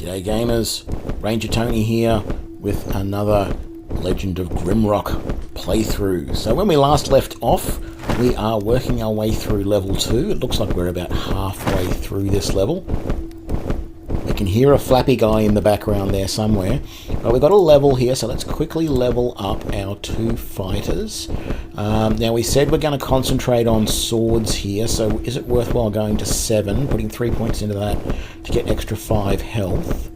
G'day gamers, Ranger Tony here with another Legend of Grimrock playthrough. So when we last left off, we are working our way through level 2. It looks like we're about halfway through this level. We can hear a flappy guy in the background there somewhere. But we've got a level here, so let's quickly level up our 2 fighters. Now we said we're going to concentrate on swords here, so is it worthwhile going to 7, putting 3 points into that to get extra 5 health?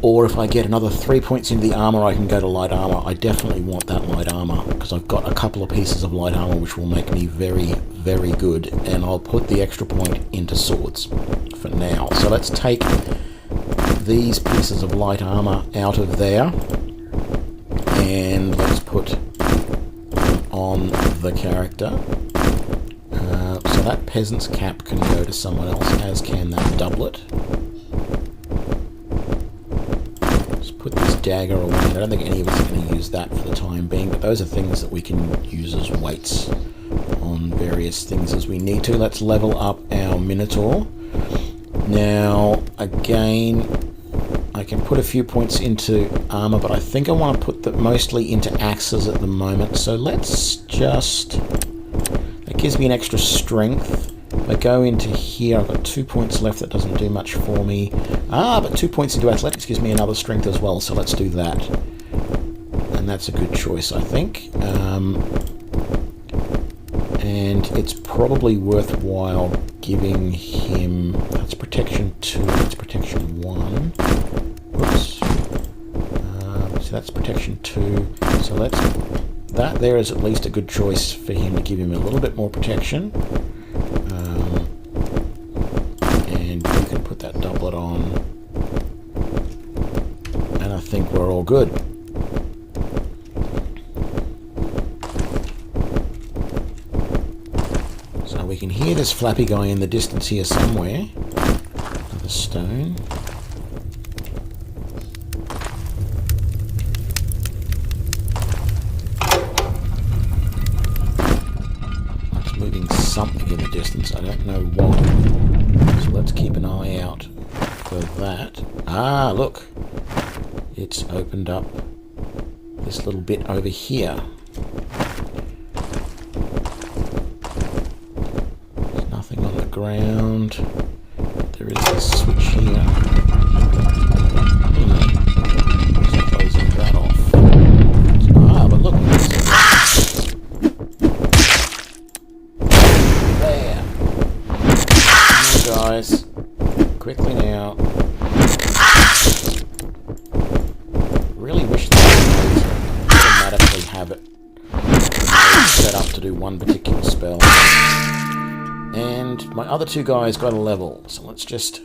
Or if I get another 3 points into the armor, I can go to light armor. I definitely want that light armor, because I've got a couple of pieces of light armor which will make me very, very good. And I'll put the extra point into swords for now. So let's take these pieces of light armor out of there. And let's put them on the character. So that peasant's cap can go to someone else, as can that doublet. Put this dagger away. I don't think any of us are going to use that for the time being, but those are things that we can use as weights on various things as we need to. Let's level up our Minotaur. Now, again, I can put a few points into armor, but I think I want to put that mostly into axes at the moment. So let's just... that gives me an extra strength. If I go into here, I've got 2 points left. That doesn't do much for me. But 2 points into athletics gives me another strength as well, so let's do that. And that's a good choice, I think. And it's probably worthwhile giving him... that's protection 2, that's protection 1. Whoops. So that's protection 2. So let's... that there is at least a good choice for him to give him a little bit more protection. And you can put that doublet on. And I think we're all good. So we can hear this flappy guy in the distance here somewhere. Another stone. That's moving something in the distance. I don't know what. So let's keep an eye out for that. Ah, look. It's opened up this little bit over here. There's nothing on the ground. There is a switch here. Just closing that off. Ah, but look. There. Come on, guys. Quickly now. Really wish that I could automatically have it set up to do one particular spell. And my other 2 guys got a level, so let's just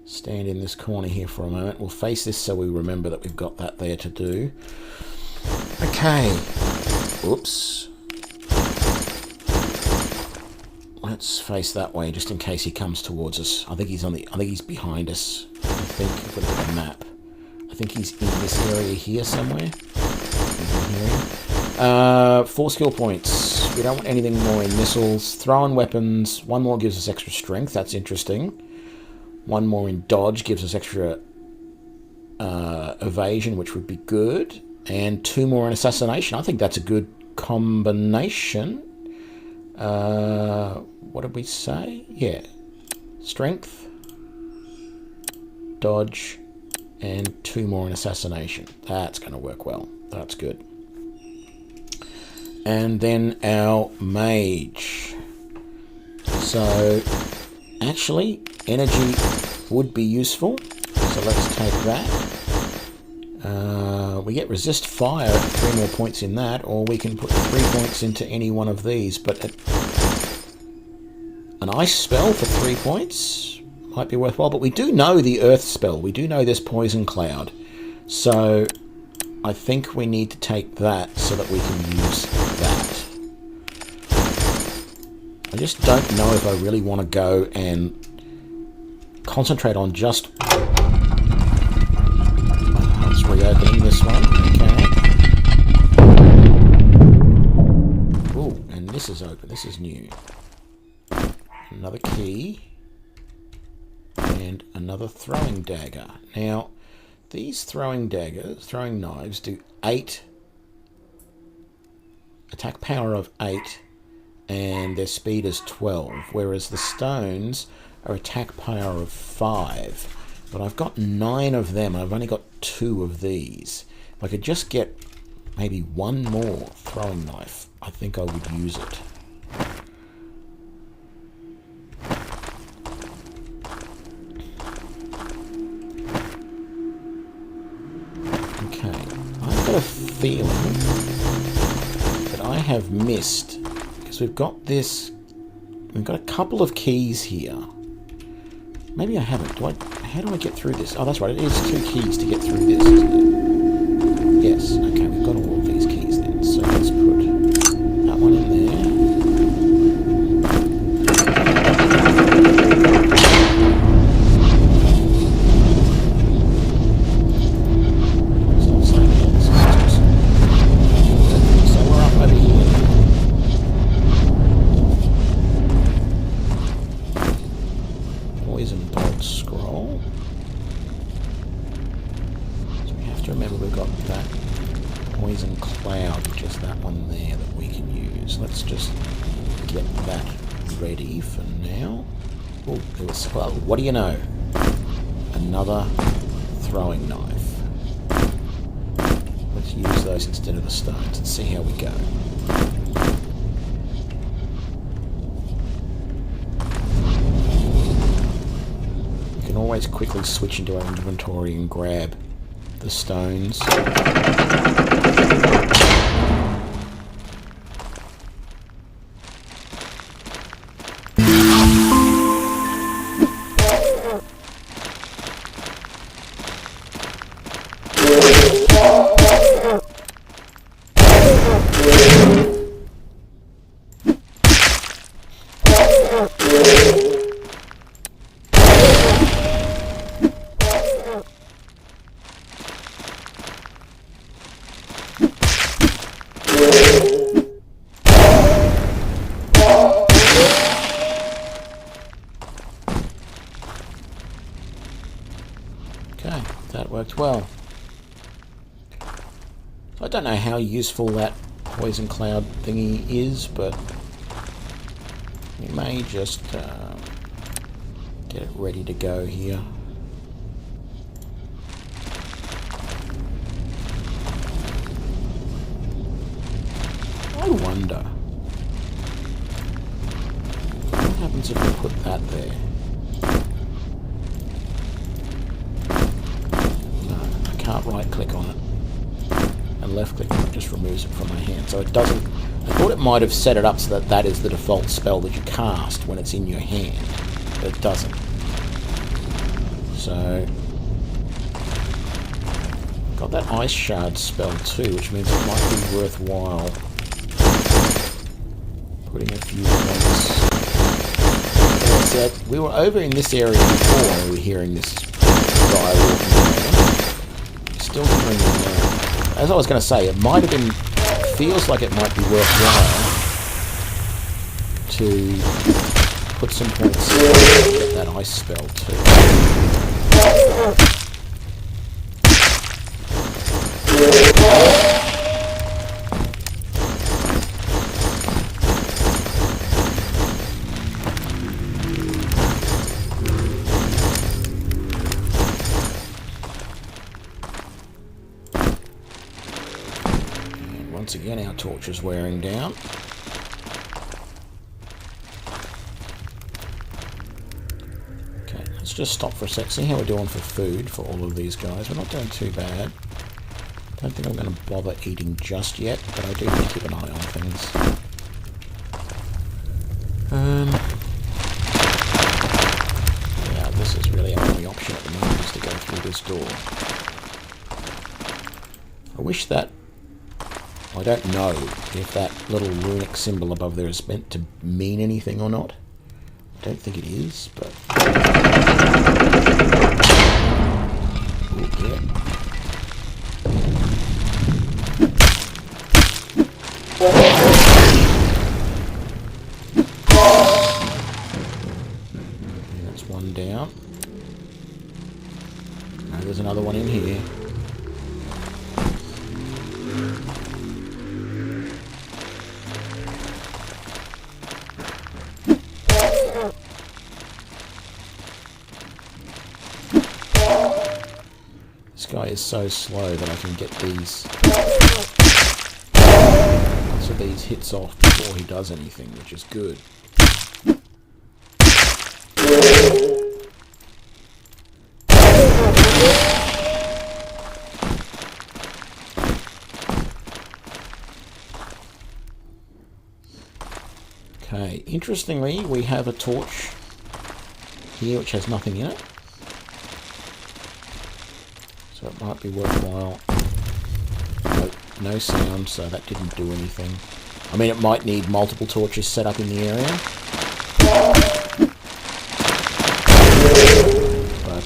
stand in this corner here for a moment. We'll face this so we remember that we've got that there to do. Okay. Oops. Let's face that way just in case he comes towards us. I think he's behind us. I think I've got to get a map. I think he's in this area here somewhere. 4 skill points. We don't want anything more in missiles. Throwing weapons. 1 more gives us extra strength. That's interesting. 1 more in dodge gives us extra evasion, which would be good. And 2 more in assassination. I think that's a good combination. What did we say? Yeah. Strength. Dodge. And 2 more in assassination. That's going to work well. That's good. And then our mage. So, actually, energy would be useful. So let's take that. We get resist fire at 3 more points in that, or we can put 3 points into any one of these. But an ice spell for 3 points might be worthwhile. But we do know the earth spell. We do know this poison cloud. So I think we need to take that so that we can use that. I just don't know if I really want to go and concentrate on just... let's reopening this one. Okay. Ooh, and this is open. This is new. Another key. and another throwing dagger. Now, these throwing knives do 8, attack power of 8, and their speed is 12, whereas the stones are attack power of 5. But I've got 9 of them, and I've only got 2 of these. If I could just get maybe one more throwing knife, I think I would use it. Okay, I've got a feeling that I have missed, because we've got a couple of keys here. Maybe I haven't. How do I get through this? Oh, that's right. It is 2 keys to get through this, isn't it? Yes. Okay, we've got all of these keys then. So let's put that one in there. So we're up over here. Poison bolt scroll. So we have to remember we've got that poison cloud, which is that one there that we can use. Let's just get that ready for now. Oh, well, what do you know? Another throwing knife. Let's use those instead of the stones and see how we go. Always quickly switch into our inventory and grab the stones. Okay, that worked well. So I don't know how useful that poison cloud thingy is, but we may just get it ready to go here. I wonder what happens if we put that there. Can't right click on it, and left click on it just removes it from my hand, so it doesn't. I thought it might have set it up so that that is the default spell that you cast when it's in your hand, but it doesn't. So got that ice shard spell too, which means it might be worthwhile putting a few things. We were over in this area before and we were hearing this guy walking around. Still hearing them now. As I was going to say, it might have been, feels like it might be worthwhile to put some points to get that ice spell too. Once again, our torch is wearing down. Okay, let's just stop for a sec, see how we're doing for food for all of these guys. We're not doing too bad. Don't think I'm going to bother eating just yet, but I do need to keep an eye on things. Yeah, this is really our only option at the moment, is to go through this door. I wish that... I don't know if that little runic symbol above there is meant to mean anything or not. I don't think it is, but... Ooh, yeah. That's one down. No, there's another one in here. This guy is so slow that I can get these lots of these hits off before he does anything, which is good. Okay, interestingly, we have a torch here which has nothing in it. So it might be worthwhile. Nope, no sound, so that didn't do anything. I mean, it might need multiple torches set up in the area. But,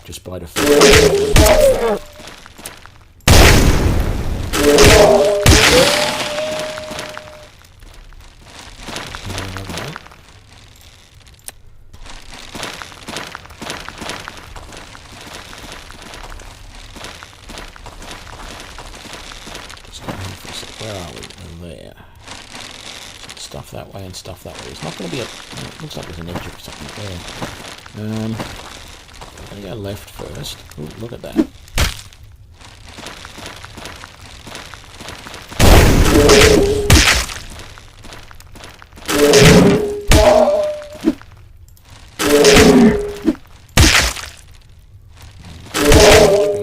just by default. Where are we? There. Stuff that way and stuff that way. There's not going to be a... It looks like there's an edge or something there. I'm going to go left first. Ooh, look at that. An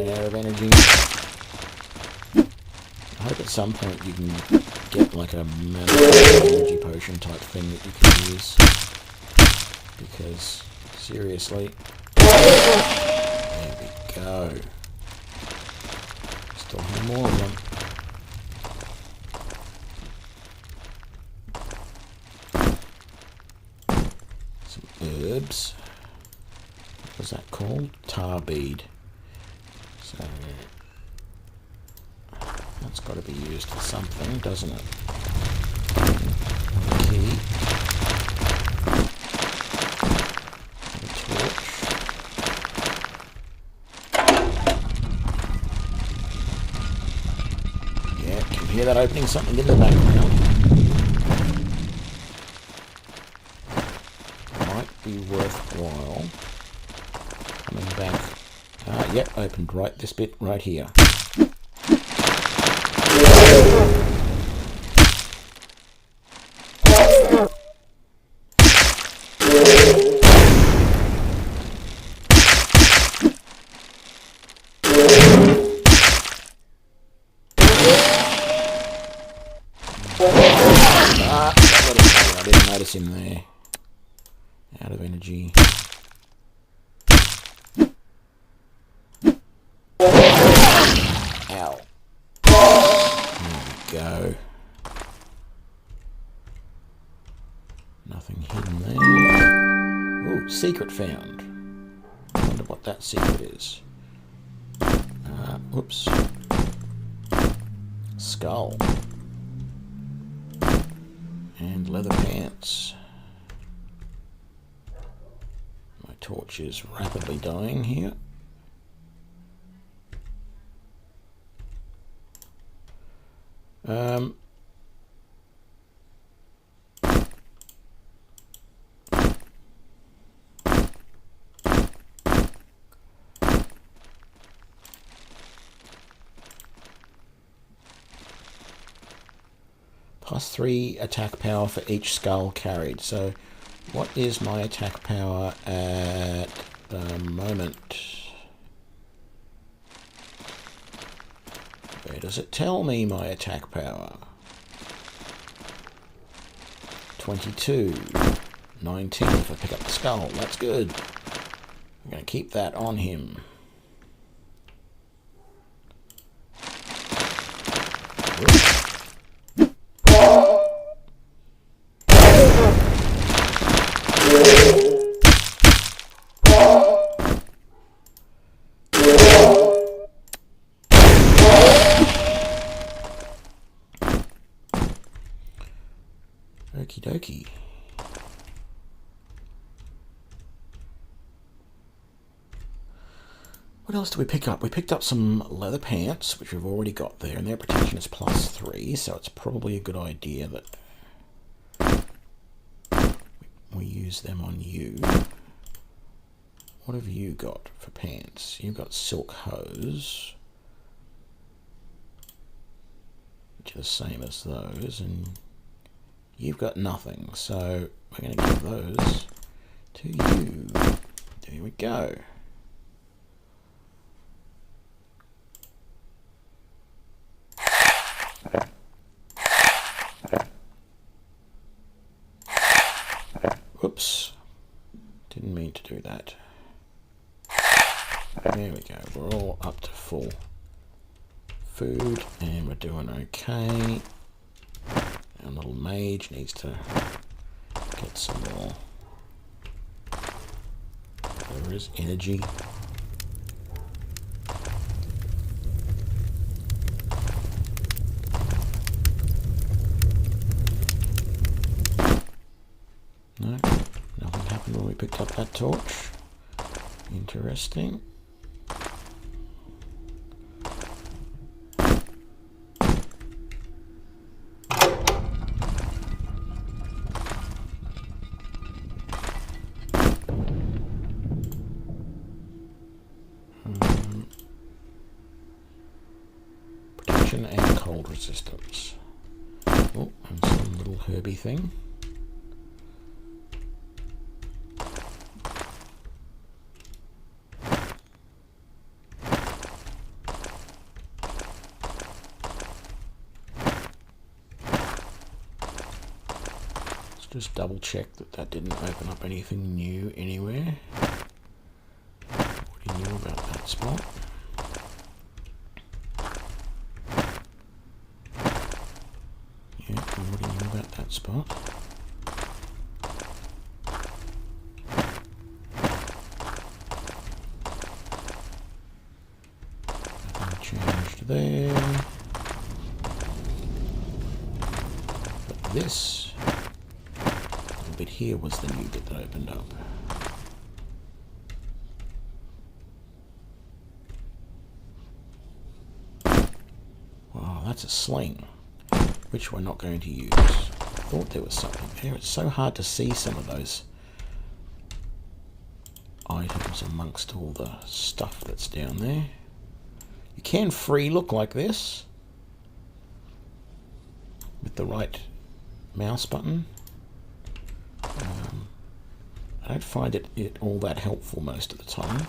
air of energy. I hope at some point you can get like a energy potion type thing that you can use. Because, seriously. There we go. Still have more of them. Some herbs. What was that called? Tar bead. So... that's got to be used for something, doesn't it? A key. A torch. Yeah, can you hear that opening something in the background? Might be worthwhile coming back. Yep, opened right this bit right here. I didn't notice him there. Out of energy. Ow. There we go. Nothing hidden there. Ooh, secret found. I wonder what that secret is. Whoops. Skull. And leather pants. My torch is rapidly dying here. +3 attack power for each skull carried. So what is my attack power at the moment? Where does it tell me my attack power? 22. 19 if I pick up the skull. That's good. I'm going to keep that on him. Oops. Okie dokie. What else do we pick up? We picked up some leather pants, which we've already got there, and their protection is +3, so it's probably a good idea that we use them on you. What have you got for pants? You've got silk hose, which are the same as those, and you've got nothing, so we're going to give those to you. There we go. Whoops, didn't mean to do that. There we go, we're all up to full food and we're doing okay. Our little mage needs to get some more, whatever is energy. No, nothing happened when we picked up that torch. Interesting. Protection and cold resistance. Oh, and some little herby thing. Just double check that that didn't open up anything new anywhere. What do you know about that spot? Yeah, what do you know about that spot? Nothing changed there. But this bit here was the new bit that opened up. Wow, that's a sling, which we're not going to use. I thought there was something there. It's so hard to see some of those items amongst all the stuff that's down there. You can free look like this with the right mouse button. I don't find it all that helpful most of the time.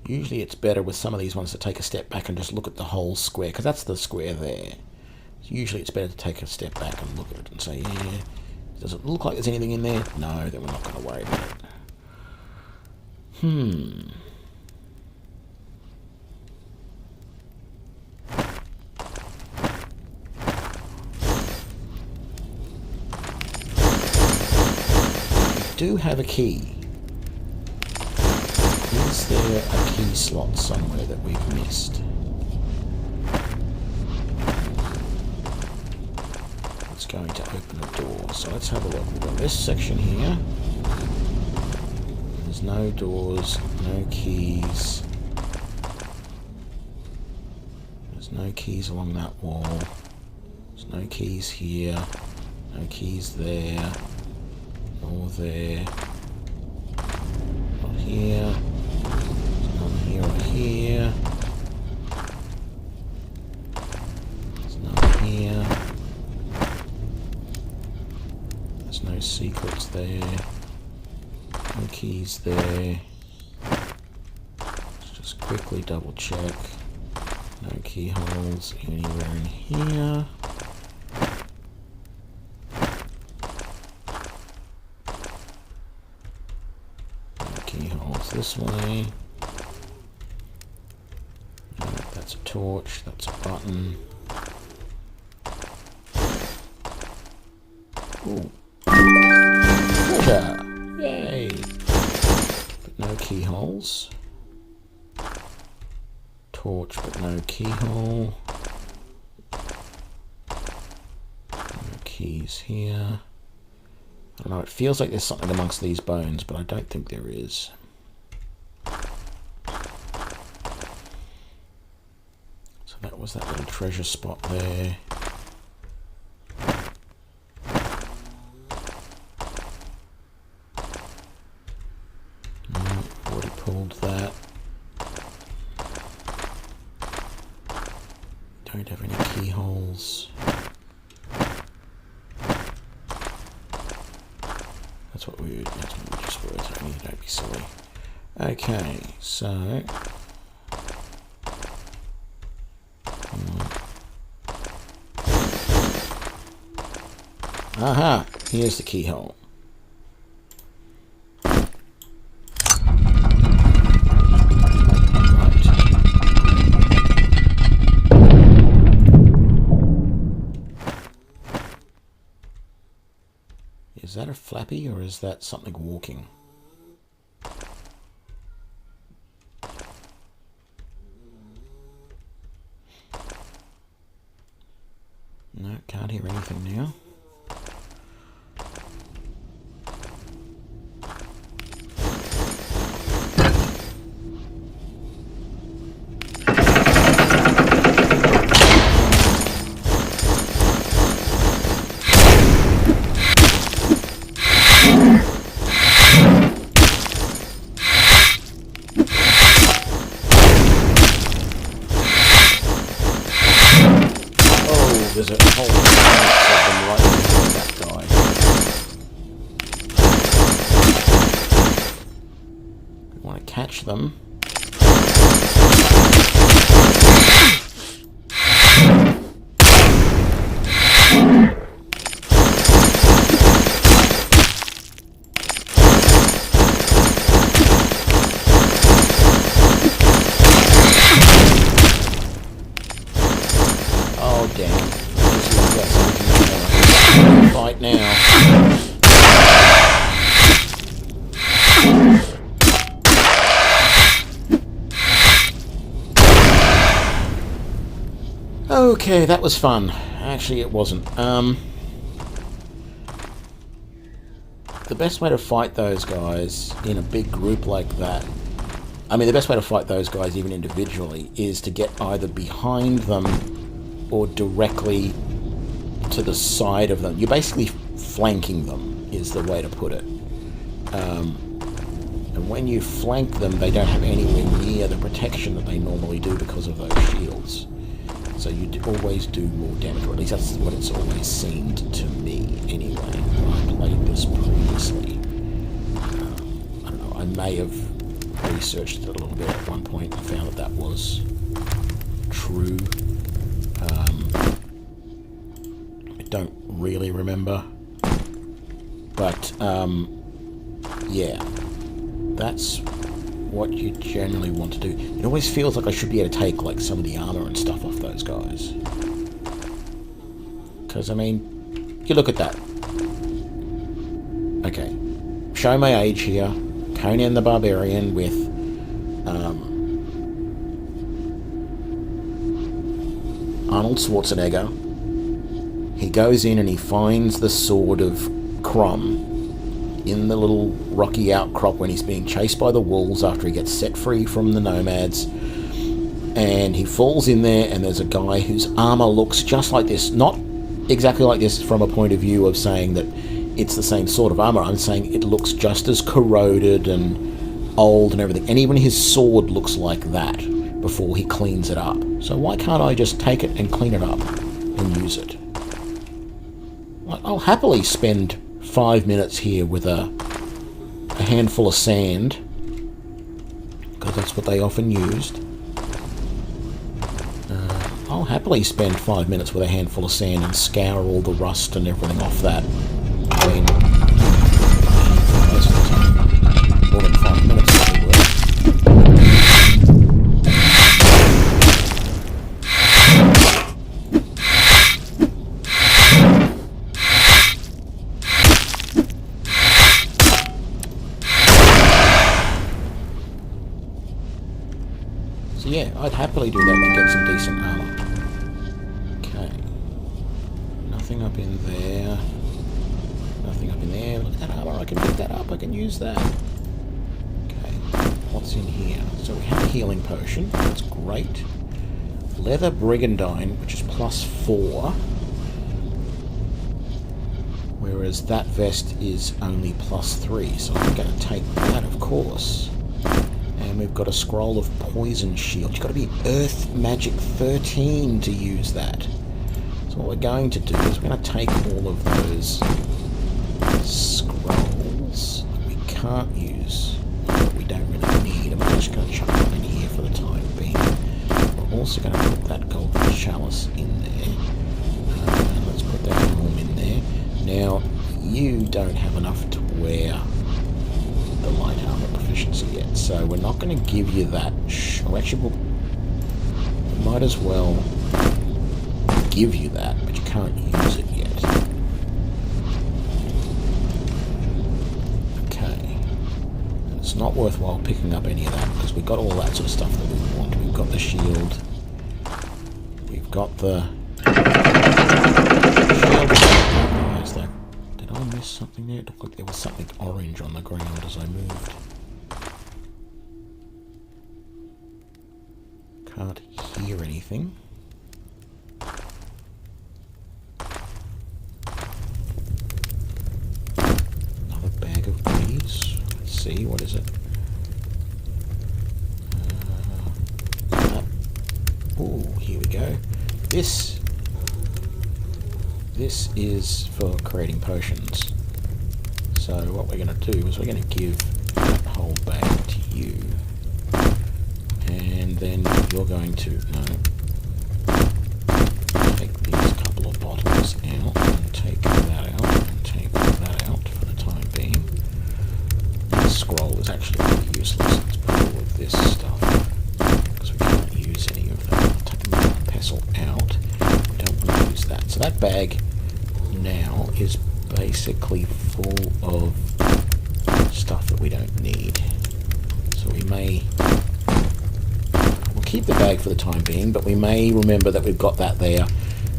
Usually it's better with some of these ones to take a step back and just look at the whole square, because that's the square there. So usually it's better to take a step back and look at it and say, yeah, does it look like there's anything in there? No, then we're not going to worry about it. Do have a key. Is there a key slot somewhere that we've missed? It's going to open a door, so let's have a look. We've got this section here. There's no doors, no keys. There's no keys along that wall. There's no keys here. No keys there. Or there. Not here. None here or here. There's none here. There's no secrets there. No keys there. Let's just quickly double check. No keyholes anywhere in here. Keyholes this way. That's a torch, that's a button. Ooh. Treasure! Yay! But no keyholes. Torch, but no keyhole. No keys here. I don't know, it feels like there's something amongst these bones, but I don't think there is. So that was that little treasure spot there. Already pulled that. Don't have any keyholes. That's what we just were. Don't be silly. Okay, so aha! Here's the keyhole. Is that a flappy or is that something walking? No, can't hear anything now. There's a whole bunch of them right behind that guy. We want to catch them. Oh damn. Fight now. Okay, that was fun. Actually, it wasn't. The best way to fight those guys in a big group like that, I mean, the best way to fight those guys even individually is to get either behind them or directly to the side of them. You're basically flanking them, is the way to put it. And when you flank them, they don't have anywhere near the protection that they normally do because of those shields. So you always do more damage, or at least that's what it's always seemed to me anyway. I played this previously. I don't know, I may have researched it a little bit at one point and found that was true. Don't really remember, but yeah, that's what you generally want to do. It always feels like I should be able to take like some of the armor and stuff off those guys, because I mean, you look at that. Okay, show my age here. Conan the Barbarian with Arnold Schwarzenegger. He goes in and he finds the sword of Crom in the little rocky outcrop when he's being chased by the wolves after he gets set free from the nomads. And he falls in there, and there's a guy whose armor looks just like this. Not exactly like this from a point of view of saying that it's the same sort of armor. I'm saying it looks just as corroded and old and everything. And even his sword looks like that before he cleans it up. So why can't I just take it and clean it up and use it? I'll happily spend 5 minutes here with a handful of sand, because that's what they often used. I'll happily spend 5 minutes with a handful of sand and scour all the rust and everything off that. I mean, most of the time, more than 5 minutes doesn't work. So yeah, I'd happily do that to get some decent armor. Okay. Nothing up in there. Nothing up in there. I can pick that up. I can use that. Okay, what's in here? So we have a healing potion. That's great. Leather brigandine, which is +4. Whereas that vest is only +3. So I'm going to take that, of course. And we've got a scroll of poison shield. You've got to be Earth Magic 13 to use that. So what we're going to do is we're going to take all of those scrolls that we can't use, that we don't really need. I'm just going to chuck them in here for the time being. We're also going to put that golden chalice in there. And let's put that helm in there. Now, you don't have enough to wear the light armor proficiency yet, so we're not going to give you that. Or actually, we might as well give you that, but you can't use it yet. Okay. And it's not worthwhile picking up any of that because we've got all that sort of stuff that we want. We've got the shield. We've got the shield. Did I miss something there? It looked like there was something orange on the ground as I moved. Can't hear anything. Another bag of goodies. Let's see, what is it? Oh, here we go. This is for creating potions. So what we're going to do is we're going to give that whole bag to you. And then you're going to take these couple of bottles out and take that out and take that out for the time being. This scroll is actually really useless. It's full of this stuff because we can't use any of that. Take the pestle out. We don't want to use that. So that bag now is basically full of stuff that we don't need. So we may... keep the bag for the time being, but we may remember that we've got that there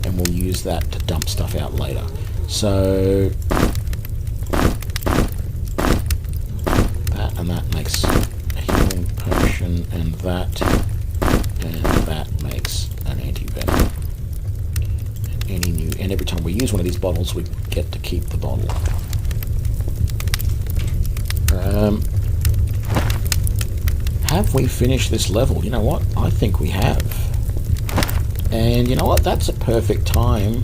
and we'll use that to dump stuff out later. So that and that makes a healing potion, and that makes an anti-venom. And every time we use one of these bottles, we get to keep the bottle. Have we finished this level? You know what? I think we have. And you know what? That's a perfect time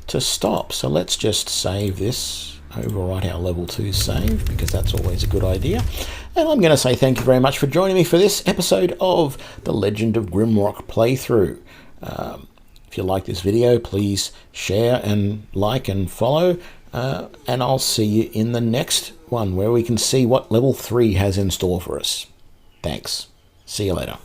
to stop. So let's just save this, overwrite our level 2 save, because that's always a good idea. And I'm going to say thank you very much for joining me for this episode of the Legend of Grimrock playthrough. If you like this video, please share and like and follow. And I'll see you in the next one where we can see what level 3 has in store for us. Thanks. See you later.